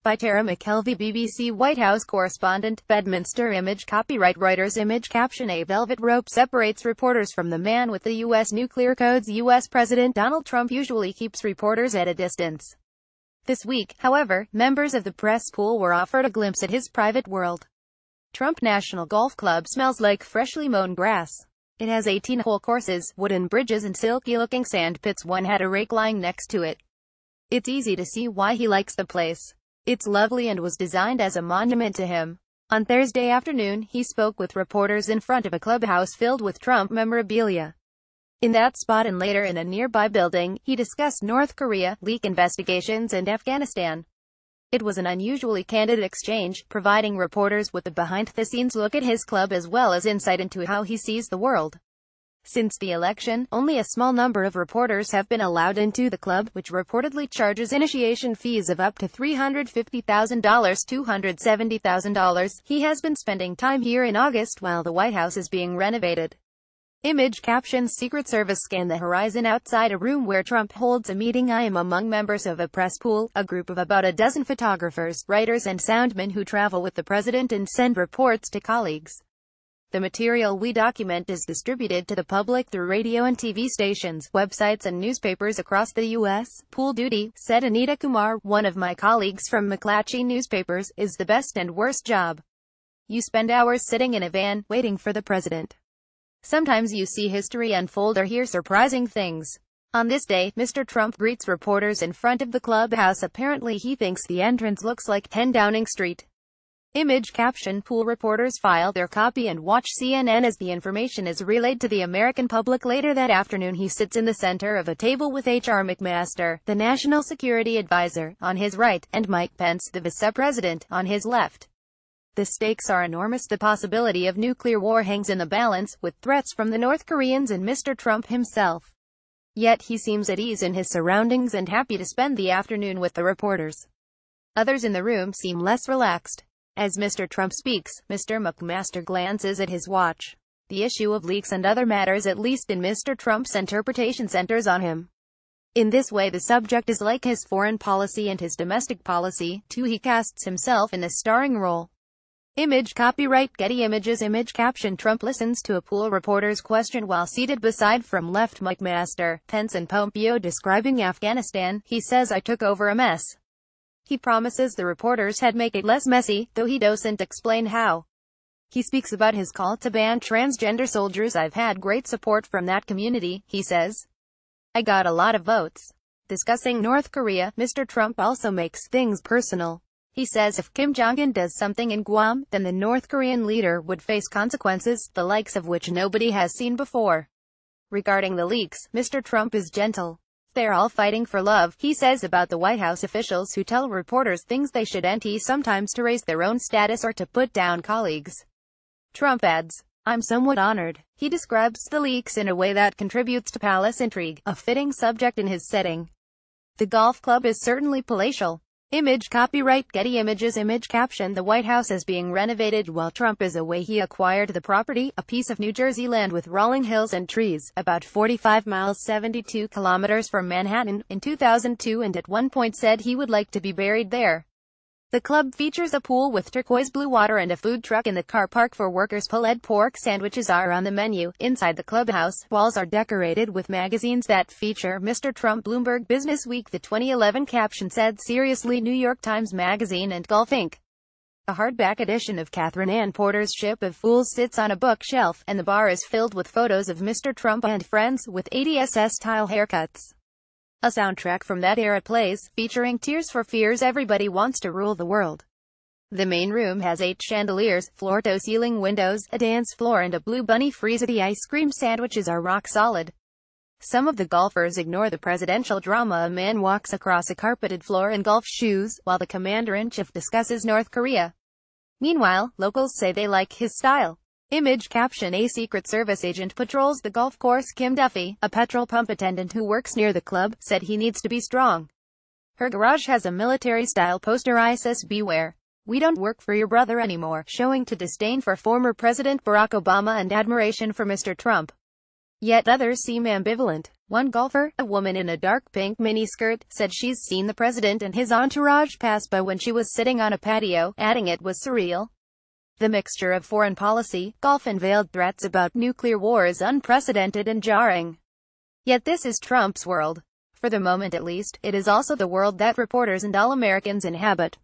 by Tara McKelvey, BBC White House correspondent, Bedminster image copyright Reuters image caption A velvet rope separates reporters from the man with the U.S. nuclear codes. U.S. President Donald Trump usually keeps reporters at a distance. This week, however, members of the press pool were offered a glimpse at his private world. Trump National Golf Club smells like freshly mown grass. It has 18-hole courses, wooden bridges and silky-looking sand pits. One had a rake lying next to it. It's easy to see why he likes the place. It's lovely and was designed as a monument to him. On Thursday afternoon, he spoke with reporters in front of a clubhouse filled with Trump memorabilia. In that spot and later in a nearby building, he discussed North Korea, leak investigations and Afghanistan. It was an unusually candid exchange, providing reporters with a behind-the-scenes look at his club as well as insight into how he sees the world. Since the election, only a small number of reporters have been allowed into the club, which reportedly charges initiation fees of up to $350,000 $270,000. He has been spending time here in August while the White House is being renovated. Image caption Secret Service scanned the horizon outside a room where Trump holds a meeting. I am among members of a press pool, a group of about a dozen photographers, writers and soundmen who travel with the president and send reports to colleagues. The material we document is distributed to the public through radio and TV stations, websites and newspapers across the U.S. Pool duty, said Anita Kumar, one of my colleagues from McClatchy newspapers, is the best and worst job. You spend hours sitting in a van, waiting for the president. Sometimes you see history unfold or hear surprising things. On this day, Mr. Trump greets reporters in front of the clubhouse. Apparently he thinks the entrance looks like 10 Downing Street. Image caption Pool reporters file their copy and watch CNN as the information is relayed to the American public. Later that afternoon he sits in the center of a table with H.R. McMaster, the National Security Advisor, on his right, and Mike Pence, the Vice-President, on his left. The stakes are enormous. The possibility of nuclear war hangs in the balance, with threats from the North Koreans and Mr. Trump himself. Yet he seems at ease in his surroundings and happy to spend the afternoon with the reporters. Others in the room seem less relaxed. As Mr. Trump speaks, Mr. McMaster glances at his watch. The issue of leaks and other matters, at least in Mr. Trump's interpretation, centers on him. In this way the subject is like his foreign policy and his domestic policy, too. He casts himself in a starring role. Image copyright Getty Images image caption Trump listens to a pool reporter's question while seated beside from left McMaster, Pence and Pompeo. Describing Afghanistan, he says I took over a mess. He promises the reporters had make it less messy, though he doesn't explain how. He speaks about his call to ban transgender soldiers. I've had great support from that community, he says. I got a lot of votes. Discussing North Korea, Mr. Trump also makes things personal. He says if Kim Jong-un does something in Guam, then the North Korean leader would face consequences, the likes of which nobody has seen before. Regarding the leaks, Mr. Trump is gentle. They're all fighting for love, he says about the White House officials who tell reporters things they shouldn't, sometimes to raise their own status or to put down colleagues. Trump adds, I'm somewhat honored. He describes the leaks in a way that contributes to palace intrigue, a fitting subject in his setting. The golf club is certainly palatial. Image copyright Getty Images image caption The White House is being renovated while Trump is away. He acquired the property, a piece of New Jersey land with rolling hills and trees, about 45 miles 72 kilometers from Manhattan, in 2002 and at one point said he would like to be buried there. The club features a pool with turquoise blue water and a food truck in the car park for workers. Pulled pork sandwiches are on the menu. Inside the clubhouse, walls are decorated with magazines that feature Mr. Trump. Bloomberg Business Week The 2011 caption said seriously New York Times Magazine and Golf Inc. A hardback edition of Catherine Ann Porter's Ship of Fools sits on a bookshelf, and the bar is filled with photos of Mr. Trump and friends, with 80s-style haircuts. A soundtrack from that era plays, featuring Tears for Fears' Everybody Wants to Rule the World. The main room has 8 chandeliers, floor-to-ceiling windows, a dance floor and a Blue Bunny freezer. The ice cream sandwiches are rock solid. Some of the golfers ignore the presidential drama. A man walks across a carpeted floor in golf shoes, while the commander-in-chief discusses North Korea. Meanwhile, locals say they like his style. Image caption A Secret Service agent patrols the golf course. Kim Duffy, a petrol pump attendant who works near the club, said he needs to be strong. Her garage has a military-style poster ISIS beware. We don't work for your brother anymore, showing to disdain for former President Barack Obama and admiration for Mr. Trump. Yet others seem ambivalent. One golfer, a woman in a dark pink miniskirt, said she's seen the president and his entourage pass by when she was sitting on a patio, adding it was surreal. The mixture of foreign policy, golf and veiled threats about nuclear war is unprecedented and jarring. Yet this is Trump's world. For the moment at least, it is also the world that reporters and all Americans inhabit.